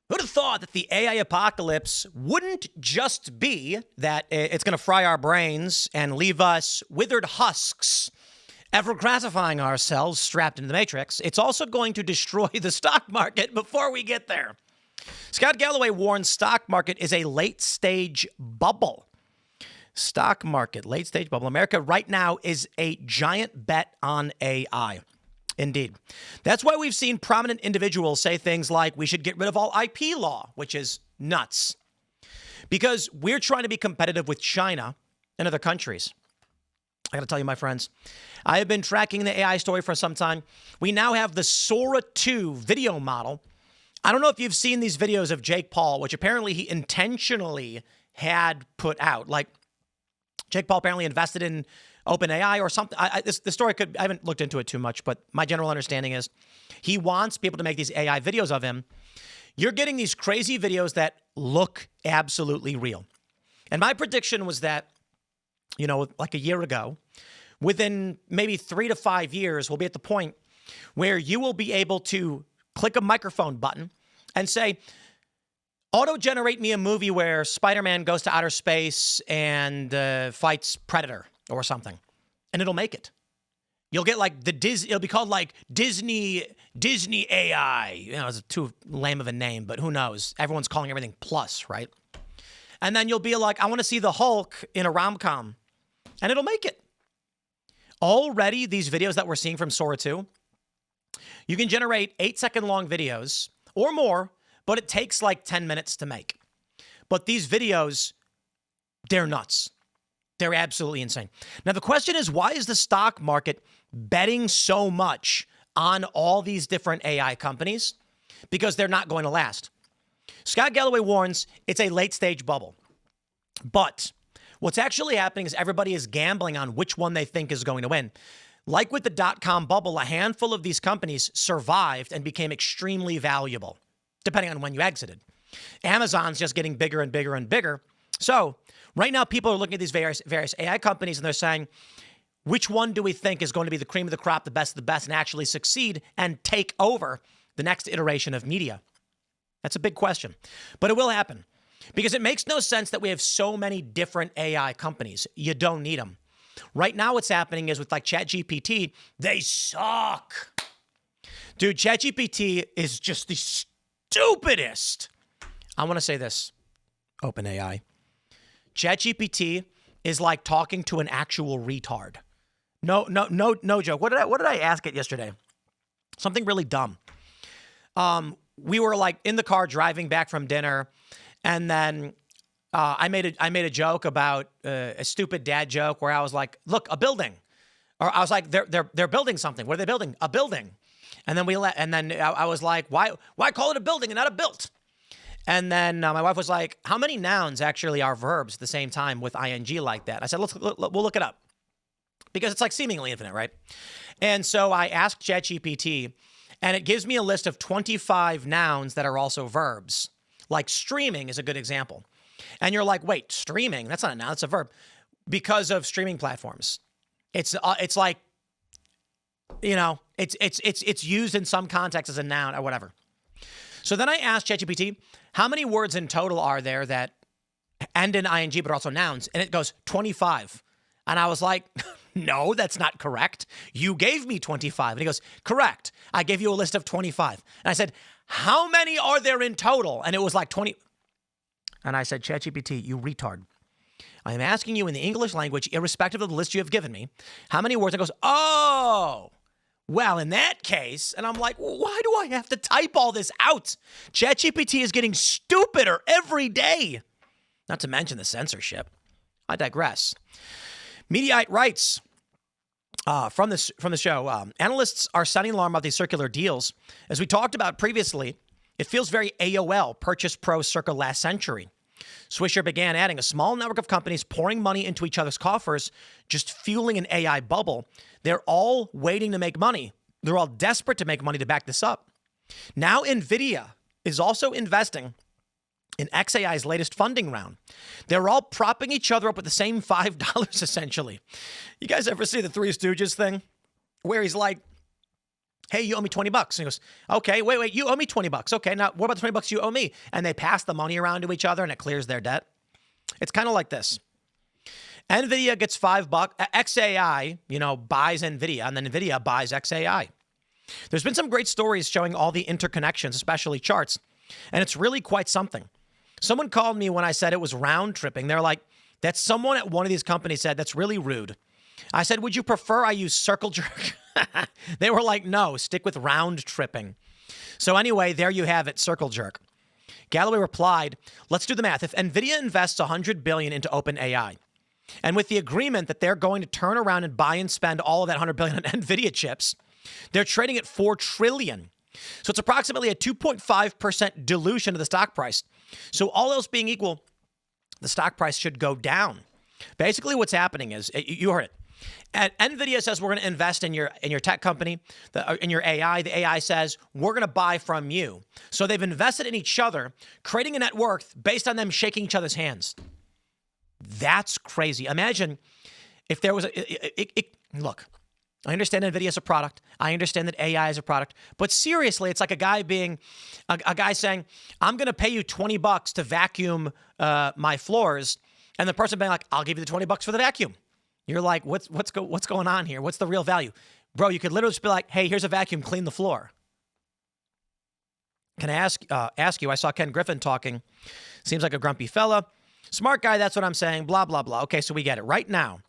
Who'd have thought that the AI apocalypse wouldn't just be that it's going to fry our brains and leave us withered husks, ever gratifying ourselves strapped into the matrix. It's also going to destroy the stock market before we get there. Scott Galloway warns stock market is a late-stage bubble. Stock market, late-stage bubble. America right now is a giant bet on AI. Indeed. That's why we've seen prominent individuals say things like we should get rid of all IP law, which is nuts. Because we're trying to be competitive with China and other countries. I got to tell you, my friends, I have been tracking the AI story for some time. We now have the Sora 2 video model. I don't know if you've seen these videos of Jake Paul, which apparently he intentionally had put out. Like, Jake Paul apparently invested in OpenAI or something. The story I haven't looked into it too much, but my general understanding is he wants people to make these AI videos of him. You're getting these crazy videos that look absolutely real. And my prediction was that, like a year ago, within maybe 3 to 5 years, we'll be at the point where you will be able to click a microphone button and say, auto-generate me a movie where Spider-Man goes to outer space and fights Predator or something, and it'll make it. You'll get like it'll be called like Disney AI. It's too lame of a name, but who knows? Everyone's calling everything plus, right? And then you'll be like, I want to see the Hulk in a rom-com, and it'll make it. Already, these videos that we're seeing from Sora 2, you can generate 8-second long videos or more, but it takes like 10 minutes to make. But these videos, they're nuts. They're absolutely insane. Now, the question is, why is the stock market betting so much on all these different AI companies? Because they're not going to last. Scott Galloway warns it's a late-stage bubble. But what's actually happening is everybody is gambling on which one they think is going to win. Like with the dot-com bubble, a handful of these companies survived and became extremely valuable, depending on when you exited. Amazon's just getting bigger and bigger and bigger. So right now, people are looking at these various AI companies and they're saying, which one do we think is going to be the cream of the crop, the best of the best, and actually succeed and take over the next iteration of media? That's a big question, but it will happen because it makes no sense that we have so many different AI companies. You don't need them. Right now, what's happening is with like ChatGPT, they suck. Dude, ChatGPT is just the stupidest. I want to say this, OpenAI. ChatGPT is like talking to an actual retard. No joke. What did I ask it yesterday? Something really dumb. We were like in the car driving back from dinner, and then I made a joke about a stupid dad joke where I was like, "Look, a building," or I was like, "They're building something. What are they building? A building." And then I was like, "Why call it a building and not a built?" And then my wife was like, how many nouns actually are verbs at the same time with ing like that? I said, we'll look it up because it's like seemingly infinite, right? And so I asked ChatGPT and it gives me a list of 25 nouns that are also verbs. Like streaming is a good example. And you're like, wait, streaming? That's not a noun, it's a verb. Because of streaming platforms. It's like, it's used in some context as a noun or whatever. So then I asked ChatGPT, how many words in total are there that end in ing but are also nouns? And it goes 25. And I was like, no, that's not correct. You gave me 25. And he goes, correct. I gave you a list of 25. And I said, how many are there in total? And it was like 20. And I said, ChatGPT, you retard. I am asking you in the English language, irrespective of the list you have given me, how many words? It goes, oh. Well, in that case, and I'm like, well, why do I have to type all this out? ChatGPT is getting stupider every day. Not to mention the censorship. I digress. Mediaite writes from the show, analysts are sounding alarm about these circular deals. As we talked about previously, it feels very AOL, Purchase Pro circa last century. Swisher began adding a small network of companies pouring money into each other's coffers, just fueling an AI bubble. They're all waiting to make money. They're all desperate to make money to back this up. Now NVIDIA is also investing in XAI's latest funding round. They're all propping each other up with the same $5, essentially. You guys ever see the Three Stooges thing? Where he's like, Hey, you owe me $20. And he goes, okay, wait, you owe me $20. Okay, now what about the $20 you owe me? And they pass the money around to each other and it clears their debt. It's kind of like this. NVIDIA gets $5. XAI, buys NVIDIA, and then NVIDIA buys XAI. There's been some great stories showing all the interconnections, especially charts, and it's really quite something. Someone called me when I said it was round tripping. They're like, that someone at one of these companies said, that's really rude. I said, would you prefer I use circle jerk? They were like, no, stick with round tripping. So anyway, there you have it, circle jerk. Galloway replied, let's do the math. If NVIDIA invests $100 billion into OpenAI, and with the agreement that they're going to turn around and buy and spend all of that $100 billion on NVIDIA chips, they're trading at $4 trillion. So it's approximately a 2.5% dilution of the stock price. So all else being equal, the stock price should go down. Basically what's happening is, you heard it. And NVIDIA says we're going to invest in your tech company, in your AI. The AI says we're going to buy from you. So they've invested in each other, creating a net worth based on them shaking each other's hands. That's crazy. Imagine if there was look, I understand NVIDIA is a product. I understand that AI is a product. But seriously, it's like a guy saying, I'm going to pay you $20 to vacuum my floors. And the person being like, I'll give you the $20 for the vacuum. You're like, what's going on here? What's the real value? Bro, you could literally just be like, hey, here's a vacuum, clean the floor. Can I ask you, I saw Ken Griffin talking. Seems like a grumpy fella. Smart guy, that's what I'm saying, blah, blah, blah. Okay, so we get it. Right now,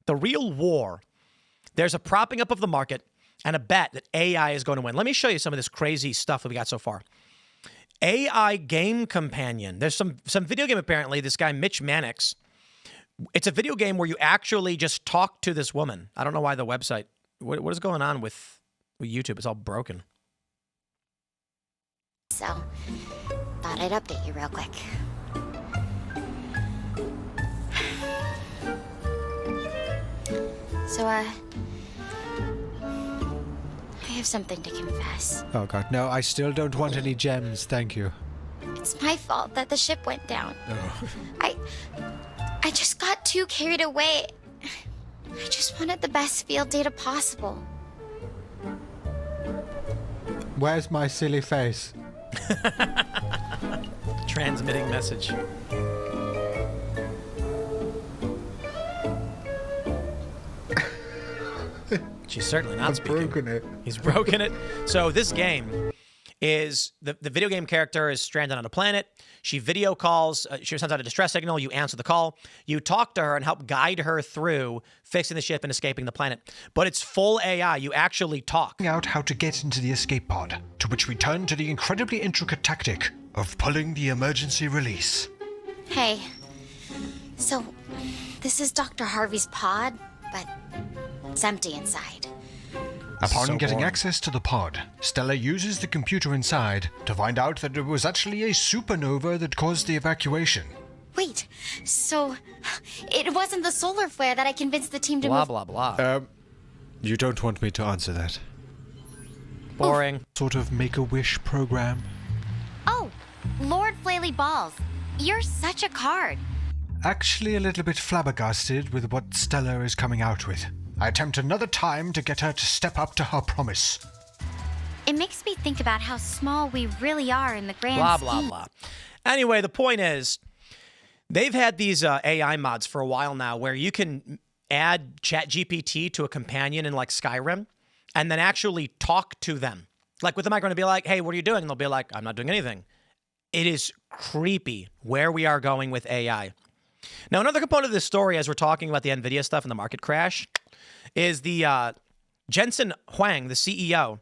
the real war, there's a propping up of the market and a bet that AI is going to win. Let me show you some of this crazy stuff that we got so far. AI game companion. There's some video game, apparently, this guy, Mitch Mannix. It's a video game where you actually just talk to this woman. I don't know why the website, what is going on with YouTube? It's all broken. So, thought I'd update you real quick. So, I have something to confess. Oh god, no, I still don't want any gems, thank you. It's my fault that the ship went down. Oh. I just got too carried away. I just wanted the best field data possible. Where's my silly face? Transmitting message. She's certainly not speaking. I've broken it. He's broken it. So this game is, the video game character is stranded on a planet. She video calls. She sends out a distress signal. You answer the call. You talk to her and help guide her through fixing the ship and escaping the planet. But it's full AI. You actually talk. Out how to get into the escape pod, to which we turn to the incredibly intricate tactic of pulling the emergency release. Hey, so this is Dr. Harvey's pod, but it's empty inside. Upon So getting boring. access to the pod, Stella uses the computer inside to find out that it was actually a supernova that caused the evacuation. Wait, so it wasn't the solar flare that I convinced the team to Blah, move. blah, blah. You don't want me to answer that. Boring. Sort of make-a-wish program. Oh, Lord Flaley Balls, you're such a card. Actually a little bit flabbergasted with what Stella is coming out with. I attempt another time to get her to step up to her promise. It makes me think about how small we really are in the grand Blah, scheme. blah, blah. Anyway, the point is, they've had these AI mods for a while now where you can add ChatGPT to a companion in like Skyrim and then actually talk to them. Like with the microphone, to be like, hey, what are you doing? And they'll be like, I'm not doing anything. It is creepy where we are going with AI. Now, another component of this story, as we're talking about the NVIDIA stuff and the market crash, is the Jensen Huang, the CEO,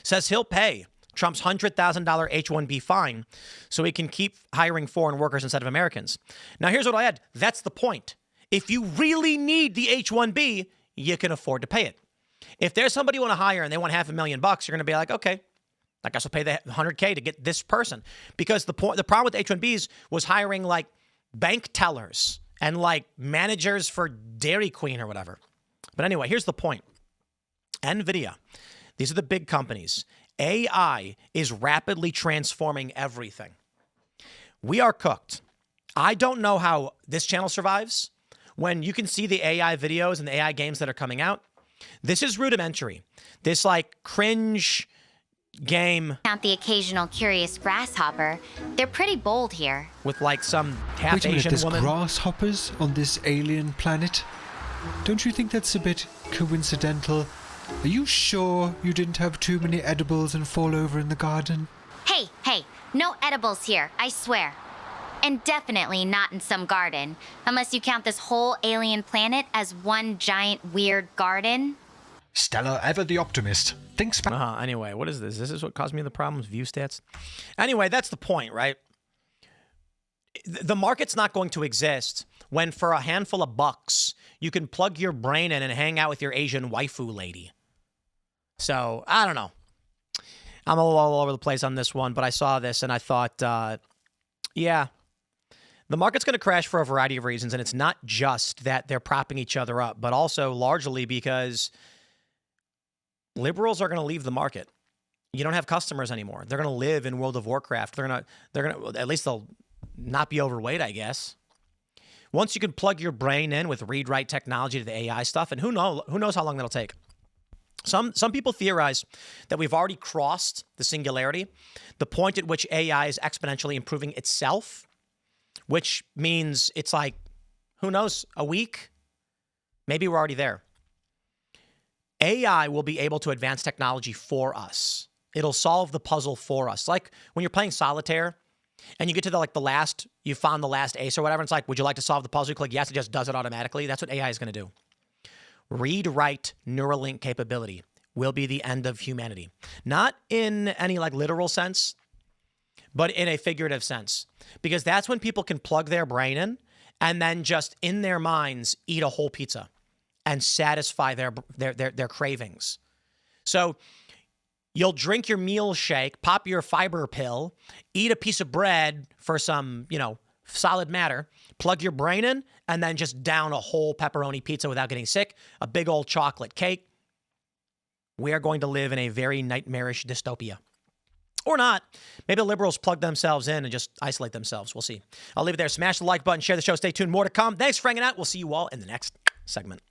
says he'll pay Trump's $100,000 H-1B fine so he can keep hiring foreign workers instead of Americans. Now, here's what I'll add. That's the point. If you really need the H-1B, you can afford to pay it. If there's somebody you want to hire and they want $500,000, you're going to be like, okay, I guess I'll pay the $100K to get this person. Because the problem with the H-1Bs was hiring like bank tellers and like managers for Dairy Queen or whatever. But anyway, here's the point. NVIDIA, these are the big companies. AI is rapidly transforming everything. We are cooked. I don't know how this channel survives when you can see the AI videos and the AI games that are coming out. This is rudimentary. This like cringe game Count the occasional curious grasshopper. They're pretty bold here. with like some half Wait a minute, Asian there's woman. grasshoppers on this alien planet? Don't you think that's a bit coincidental? Are you sure you didn't have too many edibles and fall over in the garden? Hey, no edibles here, I swear. And definitely not in some garden, unless you count this whole alien planet as one giant weird garden. Stella, ever the optimist. Thinks back. Anyway, what is this? This is what caused me the problems, view stats. Anyway, that's the point, right? The market's not going to exist when for a handful of bucks, you can plug your brain in and hang out with your Asian waifu lady. So, I don't know. I'm a little all over the place on this one, but I saw this and I thought, yeah, the market's going to crash for a variety of reasons. And it's not just that they're propping each other up, but also largely because liberals are going to leave the market. You don't have customers anymore. They're going to live in World of Warcraft. They're going to, at least they'll not be overweight, I guess. Once you can plug your brain in with read-write technology to the AI stuff, and who knows how long that'll take. Some people theorize that we've already crossed the singularity, the point at which AI is exponentially improving itself, which means it's like, who knows, a week? Maybe we're already there. AI will be able to advance technology for us. It'll solve the puzzle for us. Like when you're playing solitaire and you get to the last, you found the last ace or whatever, and it's like, would you like to solve the puzzle? You click yes, it just does it automatically. That's what AI is going to do. Read-write Neuralink capability will be the end of humanity. Not in any literal sense, but in a figurative sense. Because that's when people can plug their brain in and then just in their minds eat a whole pizza and satisfy their cravings. So you'll drink your meal shake, pop your fiber pill, eat a piece of bread for some, solid matter, plug your brain in, and then just down a whole pepperoni pizza without getting sick, a big old chocolate cake. We are going to live in a very nightmarish dystopia. Or not. Maybe the liberals plug themselves in and just isolate themselves. We'll see. I'll leave it there. Smash the like button, share the show. Stay tuned. More to come. Thanks for hanging out. We'll see you all in the next segment.